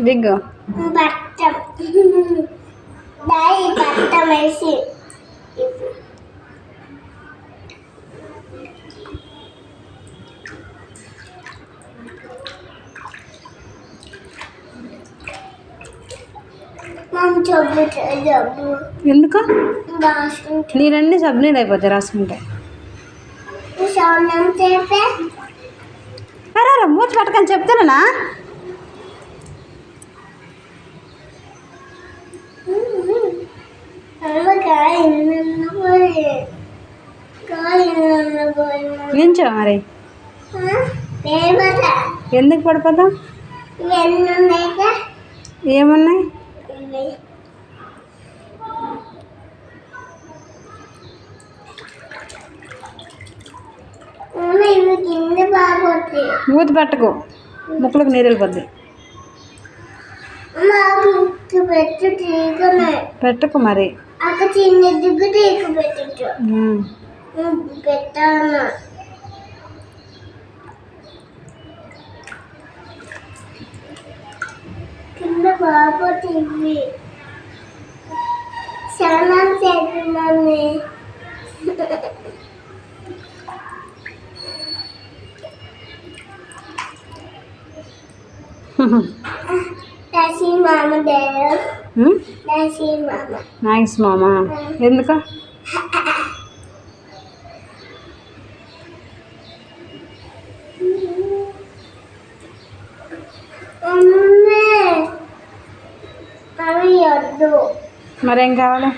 దిగ్గు పట్టం వేసి ఎందుకు నీళ్ళన్నీ సబ్నీళ్ళు అయిపోతాయి రాసుకుంటే. అరే మూత పట్టుకొని చెప్తానా? నించో మరి ఎందుకు పడిపోతాం? ఏమున్నాయి? మూత పెట్టకు, ముక్కలకు నీరు వెళ్ళిపోద్ది. పెట్టకు మరి. చిన్న దిగ్గు పెట్టాను. కింద బాబు టీవీ చాలా చేస్తున్నాను. నైస్ మామా. ఎందుకు? మరేం కావాలి?